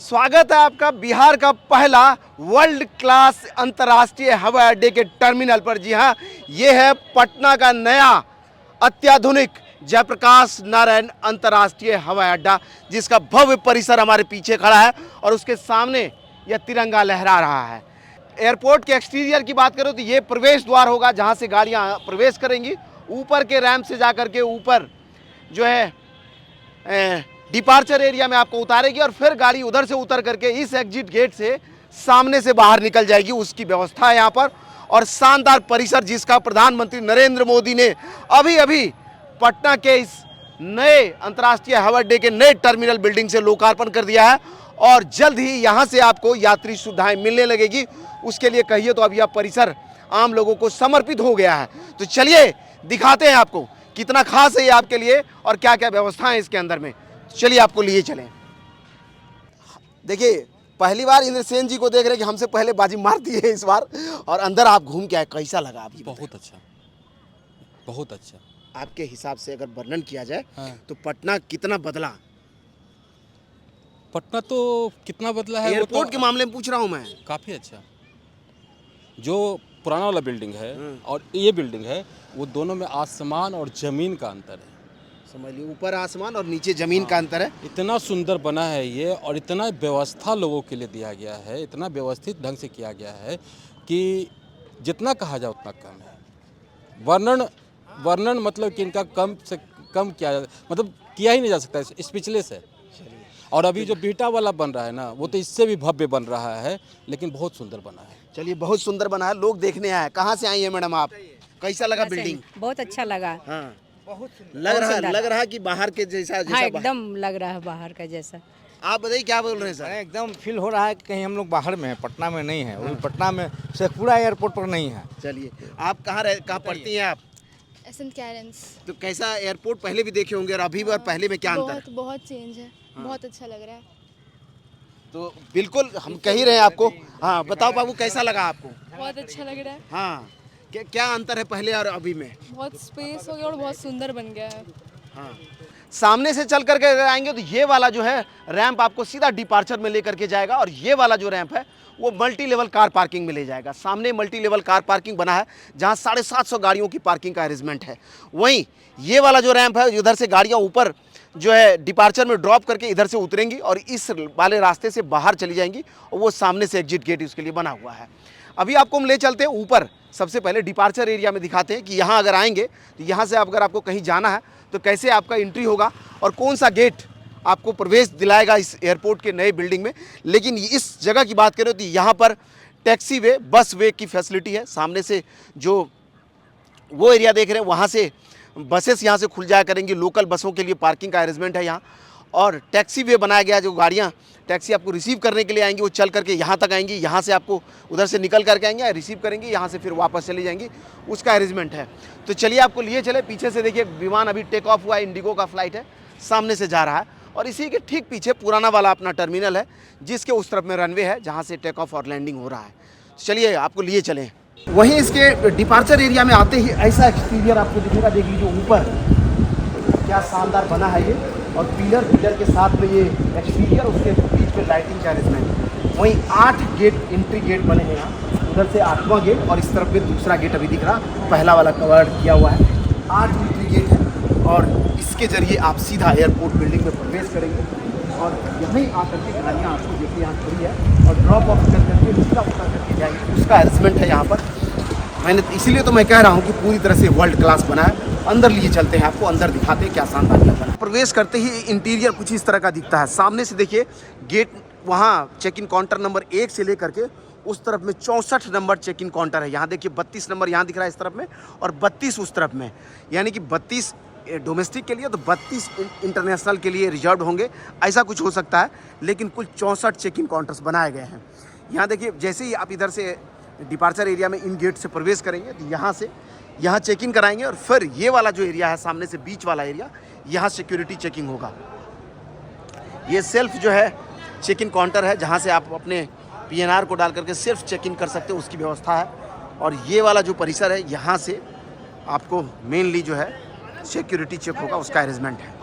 स्वागत है आपका बिहार का पहला वर्ल्ड क्लास अंतर्राष्ट्रीय हवाई अड्डे के टर्मिनल पर। जी हाँ, ये है पटना का नया अत्याधुनिक जयप्रकाश नारायण अंतर्राष्ट्रीय हवाई अड्डा, जिसका भव्य परिसर हमारे पीछे खड़ा है और उसके सामने यह तिरंगा लहरा रहा है। एयरपोर्ट के एक्सटीरियर की बात करो तो ये प्रवेश द्वार होगा जहाँ से गाड़ियाँ प्रवेश करेंगी। ऊपर के रैंप से जा करके ऊपर जो है डिपार्चर एरिया में आपको उतारेगी और फिर गाड़ी उधर से उतर करके इस एग्जिट गेट से सामने से बाहर निकल जाएगी। उसकी व्यवस्था है यहाँ पर। और शानदार परिसर जिसका प्रधानमंत्री नरेंद्र मोदी ने अभी अभी पटना के इस नए अंतर्राष्ट्रीय हवाई अड्डे के नए टर्मिनल बिल्डिंग से लोकार्पण कर दिया है और जल्द ही यहाँ से आपको यात्री सुविधाएं मिलने लगेगी। उसके लिए कहिए तो अब यह परिसर आम लोगों को समर्पित हो गया है। तो चलिए दिखाते हैं आपको कितना खास है ये आपके लिए और क्या क्या व्यवस्था है इसके अंदर में। चलिए आपको लिए चलें। देखिए, पहली बार इंद्रसेन जी को देख रहे हैं कि हमसे पहले बाजी मार दी है इस बार, और अंदर आप घूम के आए, कैसा लगा आपको? बहुत अच्छा, बहुत अच्छा। आपके हिसाब से अगर वर्णन किया जाए हाँ। तो पटना कितना बदला? पटना तो कितना बदला है एयरपोर्ट वो तो के मामले में पूछ रहा हूँ मैं। काफ़ी अच्छा। जो पुराना वाला बिल्डिंग है और ये बिल्डिंग है, वो दोनों में आसमान और ज़मीन का अंतर है। समझ लीजिए, ऊपर आसमान और नीचे जमीन का अंतर है। इतना सुंदर बना है ये, और इतना व्यवस्था लोगों के लिए दिया गया है, इतना व्यवस्थित ढंग से किया गया है कि जितना कहा जाए उतना कम है। वर्णन मतलब कि इनका कम से कम किया मतलब किया ही नहीं जा सकता, स्पीचलेस है। और अभी जो बीटा वाला बन रहा है ना, वो तो इससे भी भव्य बन रहा है, लेकिन बहुत सुंदर बना है। चलिए, बहुत सुंदर बना है, लोग देखने आए। कहाँ से आई है मैडम आप? कैसा लगा बिल्डिंग? बहुत अच्छा लगा। हाँ, लग रहा कि बाहर के जैसा हाँ, एकदम लग रहा है बाहर का जैसा। आप बताइए क्या बोल रहे हैं सर? एकदम फील हो रहा है कि कहीं हम लोग बाहर में हैं, पटना में नहीं है। वो पटना में शेखपुरा एयरपोर्ट पर नहीं है। चलिए, आप कहाँ पढ़ती हैं आप? एसेंट कैरेंस। तो कैसा एयरपोर्ट पहले भी देखे होंगे और अभी और पहले में क्या अंतर है? बहुत चेंज है। बहुत अच्छा लग रहा है। तो बिल्कुल हम कह ही रहे हैं आपको। हाँ, बताओ बाबू, कैसा लगा आपको? बहुत अच्छा लग रहा है। हाँ, क्या अंतर है पहले और अभी में? बहुत स्पेस हो गया और बहुत सुंदर बन गया है। हाँ, सामने से चल करके अगर आएंगे तो ये वाला जो है रैंप आपको सीधा डिपार्चर में लेकर के जाएगा, और ये वाला जो रैंप है वो मल्टी लेवल कार पार्किंग में ले जाएगा। सामने मल्टी लेवल कार पार्किंग बना है जहाँ 750 गाड़ियों की पार्किंग का अरेंजमेंट है। वहीं ये वाला जो रैंप है, उधर से गाड़ियाँ ऊपर जो है डिपार्चर में ड्रॉप करके इधर से उतरेंगी और इस वाले रास्ते से बाहर चली जाएंगी, और वो सामने से एग्जिट गेट उसके लिए बना हुआ है। अभी आपको हम ले चलते हैं ऊपर। सबसे पहले डिपार्चर एरिया में दिखाते हैं कि यहाँ अगर आएंगे तो यहाँ से अगर आपको कहीं जाना है तो कैसे आपका एंट्री होगा और कौन सा गेट आपको प्रवेश दिलाएगा इस एयरपोर्ट के नए बिल्डिंग में। लेकिन इस जगह की बात करें तो यहाँ पर टैक्सी वे, बस वे की फैसिलिटी है। सामने से जो वो एरिया देख रहे हैं वहाँ से बसेस यहाँ से खुल जाया करेंगी। लोकल बसों के लिए पार्किंग का अरेंजमेंट है यहाँ, और टैक्सी वे बनाया गया है। जो गाड़ियाँ टैक्सी आपको रिसीव करने के लिए आएंगी वो चल करके यहाँ तक आएंगी, यहाँ से आपको उधर से निकल करके आएंगे, रिसीव करेंगे, यहाँ से फिर वापस चली जाएंगी, उसका अरेंजमेंट है। तो चलिए आपको लिए चले। पीछे से देखिए विमान अभी टेक ऑफ हुआ है, इंडिगो का फ्लाइट है, सामने से जा रहा है, और इसी के ठीक पीछे पुराना वाला अपना टर्मिनल है जिसके उस तरफ में रनवे है जहाँ से टेक ऑफ और लैंडिंग हो रहा है। चलिए आपको लिए चलें। वहीं इसके डिपार्चर एरिया में आते ही ऐसा एक्सटीरियर आपको दिखेगा। देख लीजिए ऊपर क्या शानदार बना है ये, और पिलर के साथ में ये एक्सटीरियर, उसके बीच में लाइटिंग का अरेंजमेंट। वहीं 8 गेट एंट्री गेट बने हैं यहाँ, उधर से 8वां गेट और इस तरफ में दूसरा गेट अभी दिख रहा, पहला वाला कवर किया हुआ है। 8 एंट्री गेट है और इसके जरिए आप सीधा एयरपोर्ट बिल्डिंग में प्रवेश करेंगे, और यहीं आकर के गाड़ियाँ आपको देखिए यहाँ खड़ी है और ड्रॉप ऑफ कर करके नीचा उतर करके जाएंगे, उसका अरेंजमेंट है यहाँ पर। मैंने इसीलिए तो मैं कह रहा हूँ कि पूरी तरह से वर्ल्ड क्लास बना है। अंदर लिए चलते हैं, आपको अंदर दिखाते हैं क्या शानदार बना। प्रवेश करते ही इंटीरियर कुछ इस तरह का दिखता है। सामने से देखिए गेट, वहाँ चेक इन काउंटर नंबर 1 से लेकर के उस तरफ में 64 नंबर चेक इन काउंटर है। यहाँ देखिए 32 नंबर यहाँ दिख रहा है इस तरफ में, और 32 उस तरफ में, यानी कि 32 डोमेस्टिक के लिए तो 32 इंटरनेशनल के लिए रिजर्व होंगे, ऐसा कुछ हो सकता है। लेकिन कुल 64 चेक इन काउंटर्स बनाए गए हैं। यहाँ देखिए, जैसे ही आप इधर से डिपार्चर एरिया में इन गेट से प्रवेश करेंगे तो यहाँ चेक इन कराएंगे, और फिर ये वाला जो एरिया है सामने से बीच वाला एरिया, यहाँ सिक्योरिटी चेकिंग होगा। ये सेल्फ जो है चेक इन काउंटर है जहाँ से आप अपने PNR को डाल करके सिर्फ चेक इन कर सकते हो, उसकी व्यवस्था है। और ये वाला जो परिसर है यहाँ से आपको मेनली जो है सिक्योरिटी चेक होगा, उसका अरेंजमेंट है।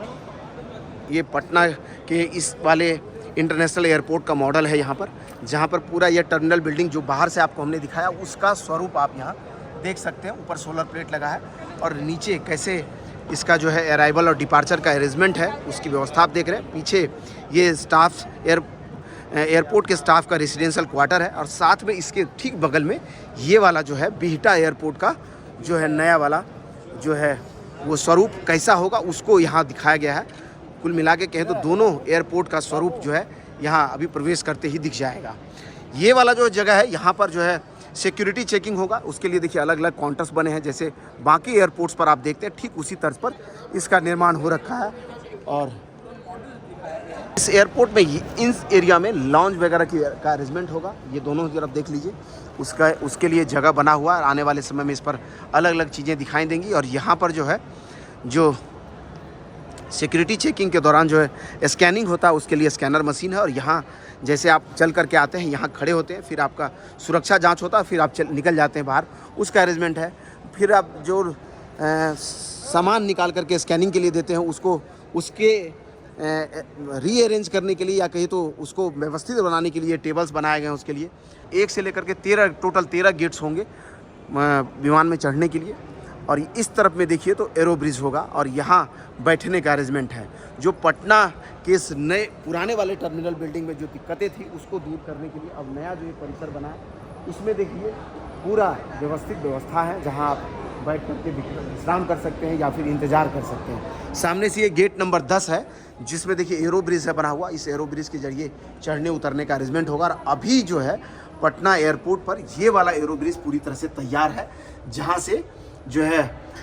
ये पटना के इस वाले इंटरनेशनल एयरपोर्ट का मॉडल है यहाँ पर, जहाँ पर पूरा ये टर्मिनल बिल्डिंग जो बाहर से आपको हमने दिखाया उसका स्वरूप आप यहाँ देख सकते हैं। ऊपर सोलर प्लेट लगा है और नीचे कैसे इसका जो है अराइवल और डिपार्चर का अरेंजमेंट है उसकी व्यवस्था आप देख रहे हैं। पीछे ये स्टाफ एयरपोर्ट के स्टाफ का रेसिडेंशियल क्वार्टर है और साथ में इसके ठीक बगल में ये वाला जो है बिहटा एयरपोर्ट का जो है नया वाला जो है वो स्वरूप कैसा होगा उसको यहाँ दिखाया गया है। कुल मिला के कहें तो दोनों एयरपोर्ट का स्वरूप जो है यहाँ अभी प्रवेश करते ही दिख जाएगा। ये वाला जो जगह है यहाँ पर जो है सिक्योरिटी चेकिंग होगा, उसके लिए देखिए अलग अलग काउंटर्स बने हैं जैसे बाकी एयरपोर्ट्स पर आप देखते हैं, ठीक उसी तर्ज पर इसका निर्माण हो रखा है। और इस एयरपोर्ट में इन एरिया में लॉन्ज वगैरह का अरेंजमेंट होगा। ये दोनों तरफ देख लीजिए, उसके लिए जगह बना हुआ है। आने वाले समय में इस पर अलग अलग चीज़ें दिखाई देंगी। और यहाँ पर जो है जो सिक्योरिटी चेकिंग के दौरान जो है स्कैनिंग होता है उसके लिए स्कैनर मशीन है। और यहाँ जैसे आप चल करके आते हैं यहाँ खड़े होते हैं, फिर आपका सुरक्षा जांच होता है, फिर आप निकल जाते हैं बाहर, उसका अरेंजमेंट है। फिर आप जो सामान निकाल करके स्कैनिंग के लिए देते हैं उसको उसके रीअरेंज करने के लिए या कहीं तो उसको व्यवस्थित बनाने के लिए टेबल्स बनाए गए हैं। उसके लिए 1 से लेकर के 13 टोटल 13 गेट्स होंगे विमान में चढ़ने के लिए। और इस तरफ में देखिए तो एरो ब्रिज होगा और यहाँ बैठने का अरेंजमेंट है। जो पटना के इस नए पुराने वाले टर्मिनल बिल्डिंग में जो दिक्कतें थी उसको दूर करने के लिए अब नया जो ये परिसर बना है उसमें देखिए पूरा व्यवस्थित व्यवस्था है जहाँ आप बैठ करके विश्राम कर सकते हैं या फिर इंतज़ार कर सकते हैं। सामने से ये गेट नंबर 10 है जिसमें देखिए एरो ब्रिज है बना हुआ। इस एरो ब्रिज के जरिए चढ़ने उतरने का अरेंजमेंट होगा। और अभी जो है पटना एयरपोर्ट पर ये वाला एरो ब्रिज पूरी तरह से तैयार है, जहाँ से जो है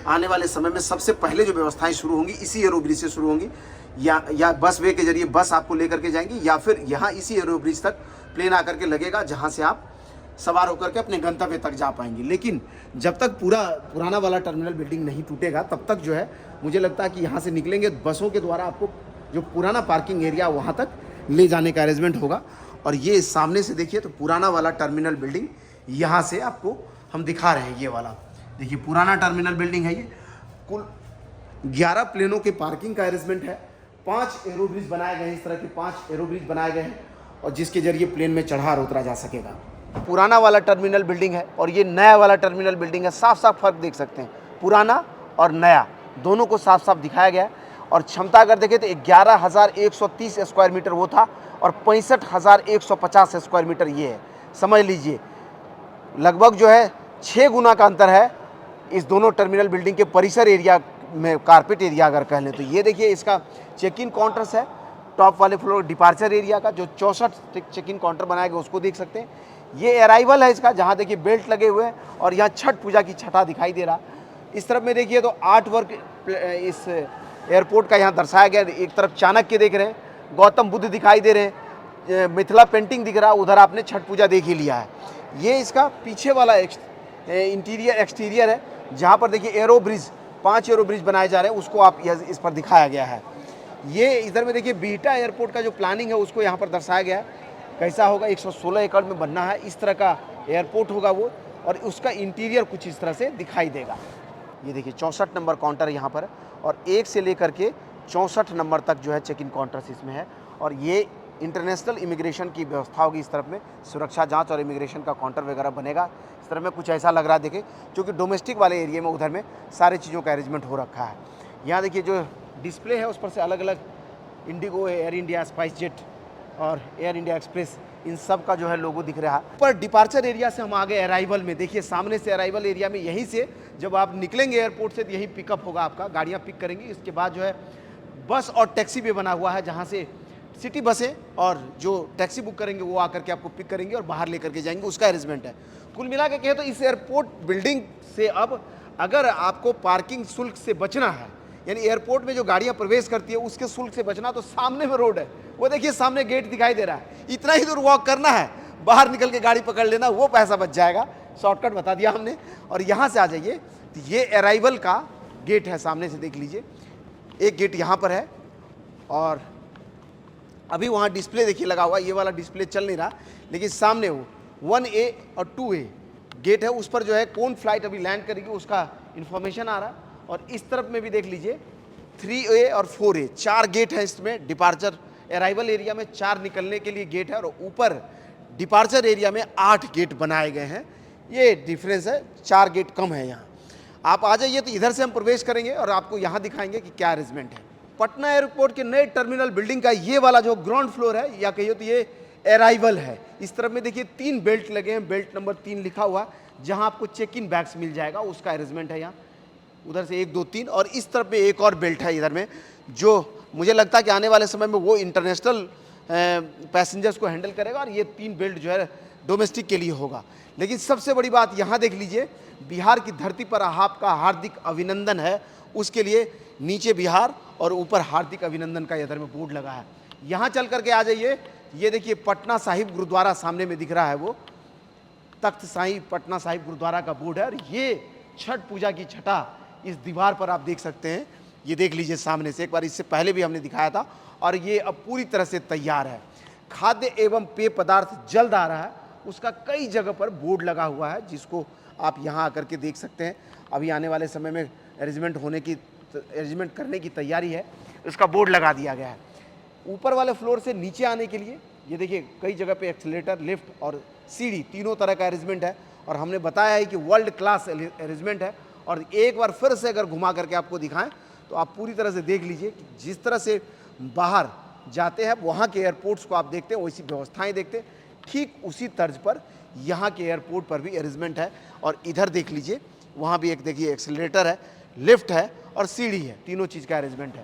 आने वाले समय में सबसे पहले जो व्यवस्थाएं शुरू होंगी इसी एरो ब्रिज से शुरू होंगी। या बस वे के जरिए बस आपको लेकर के जाएंगी या फिर यहाँ इसी एरो ब्रिज तक प्लेन आकर के लगेगा जहाँ से आप सवार होकर के अपने गंतव्य तक जा पाएंगे। लेकिन जब तक पुराना वाला टर्मिनल बिल्डिंग नहीं टूटेगा तब तक जो है मुझे लगता है कि यहाँ से निकलेंगे बसों के द्वारा आपको जो पुराना पार्किंग एरिया वहाँ तक ले जाने का अरेंजमेंट होगा। और ये सामने से देखिए तो पुराना वाला टर्मिनल बिल्डिंग यहाँ से आपको हम दिखा रहे हैं। ये वाला देखिए पुराना टर्मिनल बिल्डिंग है। ये कुल 11 प्लेनों के पार्किंग का अरेंजमेंट है। 5 एरो ब्रिज बनाए गए हैं, इस तरह के 5 एरो ब्रिज बनाए गए हैं और जिसके जरिए प्लेन में चढ़ा और उतरा जा सकेगा। पुराना वाला टर्मिनल बिल्डिंग है और ये नया वाला टर्मिनल बिल्डिंग है। साफ साफ फर्क देख सकते हैं, पुराना और नया दोनों को साफ साफ दिखाया गया है। और क्षमता अगर देखें तो 11,130 स्क्वायर मीटर वो था और 65,150 स्क्वायर मीटर ये है। समझ लीजिए लगभग जो है 6 गुना का अंतर है इस दोनों टर्मिनल बिल्डिंग के परिसर एरिया में, कारपेट एरिया अगर कह लें तो। ये देखिए इसका चेक इन काउंटर्स है टॉप वाले फ्लोर डिपार्चर एरिया का, जो 64 चेक इन काउंटर बनाए गए उसको देख सकते हैं। ये अराइवल है इसका, जहाँ देखिए बेल्ट लगे हुए हैं और यहाँ छठ पूजा की छठा दिखाई दे रहा। इस तरफ में देखिए तो आर्ट वर्क इस एयरपोर्ट का यहाँ दर्शाया गया। एक तरफ चाणक्य देख रहे हैं, गौतम बुद्ध दिखाई दे रहे हैं, मिथिला पेंटिंग दिख रहा, उधर आपने छठ पूजा देख ही लिया है। ये इसका पीछे वाला इंटीरियर एक्सटीरियर है जहाँ पर देखिए एरो ब्रिज 5 एरो ब्रिज बनाए जा रहे हैं, उसको आप इस पर दिखाया गया है। ये इधर में देखिए बिहटा एयरपोर्ट का जो प्लानिंग है उसको यहाँ पर दर्शाया गया है कैसा होगा। 116 एकड़ में बनना है, इस तरह का एयरपोर्ट होगा वो, और उसका इंटीरियर कुछ इस तरह से दिखाई देगा। ये देखिए 64 नंबर काउंटर यहाँ पर और 1 से लेकर के 64 नंबर तक जो है चेक इन काउंटर्स इसमें है। और ये इंटरनेशनल इमिग्रेशन की व्यवस्था होगी। इस तरफ में सुरक्षा जांच और इमिग्रेशन का काउंटर वगैरह बनेगा। इस तरफ में कुछ ऐसा लग रहा है देखें, क्योंकि डोमेस्टिक वाले एरिया में उधर में सारे चीज़ों का अरेंजमेंट हो रखा है। यहाँ देखिए जो डिस्प्ले है उस पर से अलग अलग Indigo, air India, spice jet और एयर इंडिया एक्सप्रेस, इन सब का जो है लोगो दिख रहा है। पर डिपार्चर एरिया से हम आ गए अराइवल में। देखिए सामने से अराइवल एरिया में, यहीं से जब आप निकलेंगे एयरपोर्ट से तो यही पिकअप होगा आपका, गाड़ियाँ पिक करेंगी। इसके बाद जो है बस और टैक्सी भी बना हुआ है, जहाँ से सिटी बसें और जो टैक्सी बुक करेंगे वो आकर के आपको पिक करेंगे और बाहर लेकर के जाएंगे, उसका अरेंजमेंट है। कुल मिला के कहें तो इस एयरपोर्ट बिल्डिंग से अब अगर आपको पार्किंग शुल्क से बचना है, यानी एयरपोर्ट में जो गाड़ियां प्रवेश करती है उसके शुल्क से बचना, तो सामने में रोड है, वो देखिए सामने गेट दिखाई दे रहा है, इतना ही दूर वॉक करना है, बाहर निकल के गाड़ी पकड़ लेना, वो पैसा बच जाएगा। शॉर्टकट बता दिया हमने। और यहाँ से आ जाइए तो ये अराइवल का गेट है, सामने से देख लीजिए। एक गेट यहाँ पर है और अभी वहाँ डिस्प्ले देखिए लगा हुआ, ये वाला डिस्प्ले चल नहीं रहा, लेकिन सामने वो 1A और 2A गेट है, उस पर जो है कौन फ्लाइट अभी लैंड करेगी उसका इन्फॉर्मेशन आ रहा है। और इस तरफ में भी देख लीजिए 3A और 4A, 4 गेट है इसमें डिपार्चर अराइवल एरिया में 4 निकलने के लिए गेट है और ऊपर डिपार्चर एरिया में 8 गेट बनाए गए हैं। ये डिफरेंस है, 4 गेट कम है यहाँ। आप आ जाइए तो इधर से हम प्रवेश करेंगे और आपको यहाँ दिखाएंगे कि क्या अरेंजमेंट है। पटना एयरपोर्ट के नए टर्मिनल बिल्डिंग का ये वाला जो ग्राउंड फ्लोर है, या कहिए तो ये अराइवल है। इस तरफ में देखिए 3 बेल्ट लगे हैं, बेल्ट नंबर 3 लिखा हुआ, जहाँ आपको चेक इन बैग्स मिल जाएगा, उसका अरेंजमेंट है यहाँ। उधर से 1 2 3 और इस तरफ में एक और बेल्ट है इधर में, जो मुझे लगता है कि आने वाले समय में वो इंटरनेशनल पैसेंजर्स को हैंडल करेगा और ये 3 बेल्ट जो है डोमेस्टिक के लिए होगा। लेकिन सबसे बड़ी बात यहाँ देख लीजिए, बिहार की धरती पर आपका हार्दिक अभिनंदन है, उसके लिए नीचे बिहार और ऊपर हार्दिक अभिनंदन का इधर में बोर्ड लगा है। यहाँ चल करके आ जाइए, ये देखिए पटना साहिब गुरुद्वारा सामने में दिख रहा है, वो तख्त साहिब पटना साहिब गुरुद्वारा का बोर्ड है। और ये छठ पूजा की छटा इस दीवार पर आप देख सकते हैं, ये देख लीजिए सामने से, एक बार इससे पहले भी हमने दिखाया था और ये अब पूरी तरह से तैयार है। खाद्य एवं पेय पदार्थ जल्द आ रहा है, उसका कई जगह पर बोर्ड लगा हुआ है, जिसको आप यहाँ आकर के देख सकते हैं। अभी आने वाले समय में अरेंजमेंट करने की तैयारी है, इसका बोर्ड लगा दिया गया है। ऊपर वाले फ्लोर से नीचे आने के लिए ये देखिए कई जगह पे एक्सीलेटर, लिफ्ट और सीढ़ी तीनों तरह का अरेंजमेंट है और हमने बताया है कि वर्ल्ड क्लास अरेंजमेंट है। और एक बार फिर से अगर घुमा करके आपको दिखाएं तो आप पूरी तरह से देख लीजिए कि जिस तरह से बाहर जाते हैं वहाँ के एयरपोर्ट्स को आप देखते हैं, वैसी व्यवस्थाएं देखते हैं, ठीक उसी तर्ज पर यहाँ के एयरपोर्ट पर भी अरेंजमेंट है। और इधर देख लीजिए, वहाँ भी एक देखिए एक्सीलरेटर है, लिफ्ट है और सीढ़ी है, तीनों चीज़ का अरेंजमेंट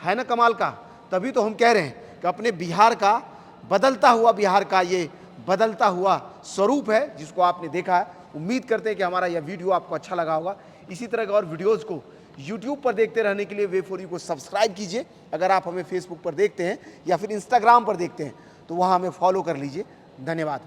है ना कमाल का। तभी तो हम कह रहे हैं कि अपने बिहार का बदलता हुआ, बिहार का ये बदलता हुआ स्वरूप है जिसको आपने देखा है। उम्मीद करते हैं कि हमारा यह वीडियो आपको अच्छा लगा होगा। इसी तरह के और वीडियोज़ को YouTube पर देखते रहने के लिए वे4यू को सब्सक्राइब कीजिए। अगर आप हमें फेसबुक पर देखते हैं या फिर इंस्टाग्राम पर देखते हैं तो वहाँ हमें फॉलो कर लीजिए। धन्यवाद।